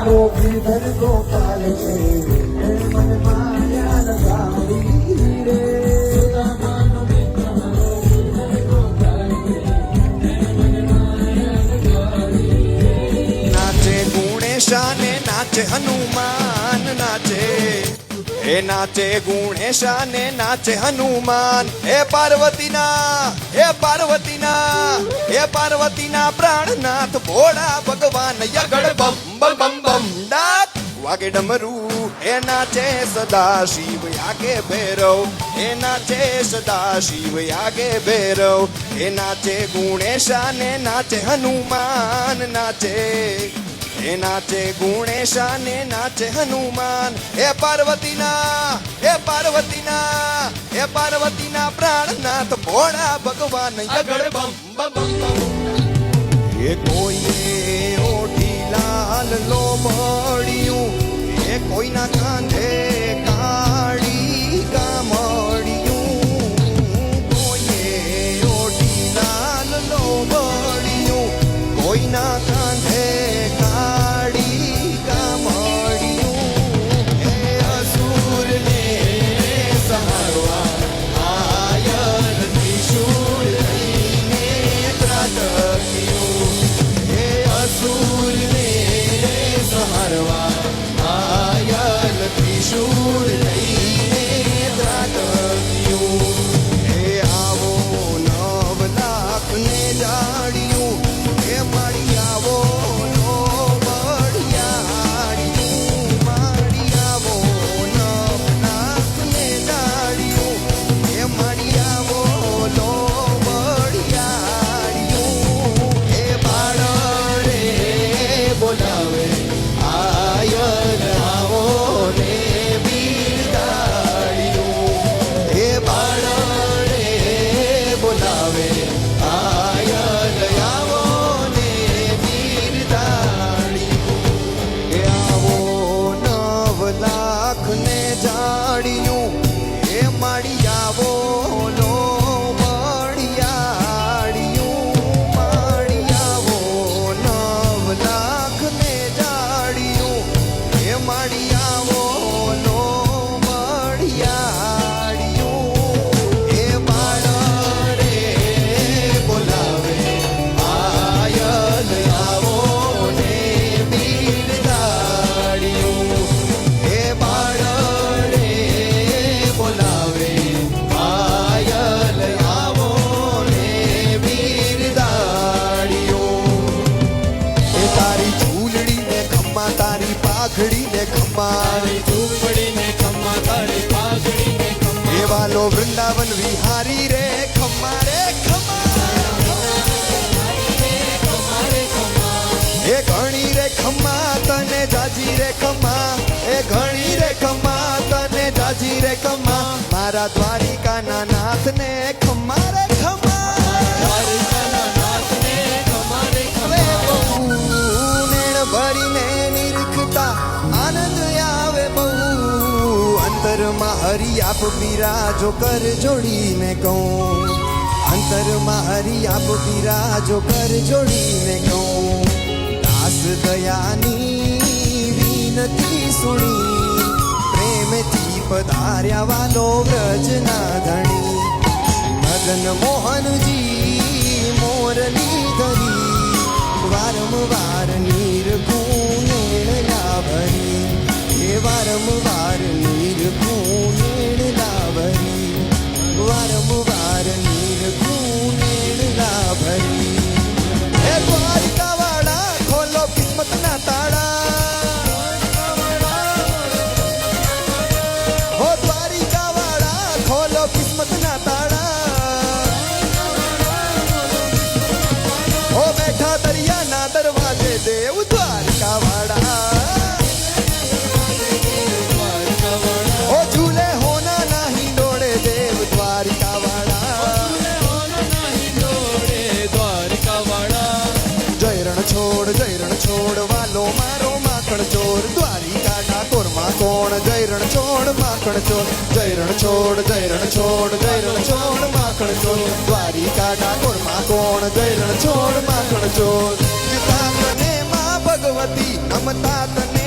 ગોપીધર ગોપાલ છે મન માયા લગાવી રે નાચે ગુણેશા ને નાચે હનુમાન નાચે એ નાચે ગુણેશા ને નાચે હનુમાન એ પાર્વતીના પ્રાણનાથ ભોળા ભગવાન યગડ બમ બમ બમ બમ ડાક વાગે ડમરૂ એ નાચે સદા શિવ આગે ભૈરવ એ નાચે સદા શિવ આગે ભૈરવ એ નાચે ગુણેશા ને નાચે હનુમાન નાચે એ નાચે ગુણેશા ને નાચે હનુમાન એ પાર્વતીના પ્રાણનાથ ભોળા ભગવાન યગડ બમ બમ બમ બમ એ કોઈએ ઓઢી લાલ લો મળ્યું એ કોઈના કાંધે કાળી કામળિયું કોઈએ ઓઢી લાલ લો મળ્યું કોઈના કાંધે કાળી કામળિયું એ અસુરને સહારવા આયર ત્રિશૂળ લઈને ત્રાટક્યું એ અસુરને સહારવા આયર ત્રિશૂળ લઈને ત્રાટક્યું એ આવો 9 લાખ ને જાડ્યું એ મારી આવો નો બળિયાળિયું મારી આવો 9 લાખ ને જાડ્યું એ મારી આવો લો બળિયાળિયું એ બાળ રે બોલાવે આયર આવો ને બિરદાળિયું એ બાળ રે બોલાવે આયર આવો ને બિરદાળિયું એ આવો 9 લાખ ને જાડ્યું એ માડી આવો લો બળિયાળિયું માડી આવો 9 લાખ ને જાડ્યું એ માડી આવો લો બળિયાળિયું એ બાળ રે બોલાવે આયલ આવો ને બિરદાળિયું એ બાળ રે બોલાવે આયલ આવો ને બિરદાળિયું એ તારી ઝૂલડી ને ખમ્મા તારી પાઘડી ને ખમ્મા ઝૂંપડી ને ખમ્મા તારી પાઘડી ને ખમ્મા એ વાલો વૃંદાવન વિહારી રે ખમ્મા રે ખમ્મા એ ઘણી રે ખમ્મા તને જાજી રે ખમ્મા એ ઘણી રે ખમ્મા તને જાજી રે ખમ્મા મારા દ્વારિકાના નાથને ખમ્મા રે ખમ્મા દ્વારિકાના નાથને ખમ્મા રે હવે બહુ નેણ ભરીને નિરખતા આનંદ આવે બહુ અંતરમાં હરિ આપ બિરાજો કર જોડીને કહું અંતરમાં હરિ આપ બિરાજો કર જોડીને કહું દાસ દયાની વિનતી સુણી પ્રેમથી પધાર્યા વાલો વ્રજના ધણી મદન મોહનજી મોરલી ધરી વારંવાર નીરખું નેણલા ભરી એ વારંવાર નીરખું નેણલા ભરી વારંવાર નીરખું નેણલા ભરી એ દ્વારિકાવાળા ખોલો કિસ્મતના તાળા હો દ્વારિકાવાળા ખોલો કિસ્મતના તાળા હો બેઠા દરિયાના દરવાજે દેવ દ્વારકાવાળા ઓ ઝૂલે હોના નહીં દોડે દેવ દ્વારકાવાળા જય રણ છોડ વાલો મારો માખણ ચોર દ્વારિકા ઠાકોરમાં કોણ જય રણ છોડ માખણ ચોર જય રણ છોડ માખણ ચોર દ્વારિકા ઠાકોરમાં કોણ જય રણ છોડ માખણ ચોર નમતા તને માં ભગવતી નમતા તને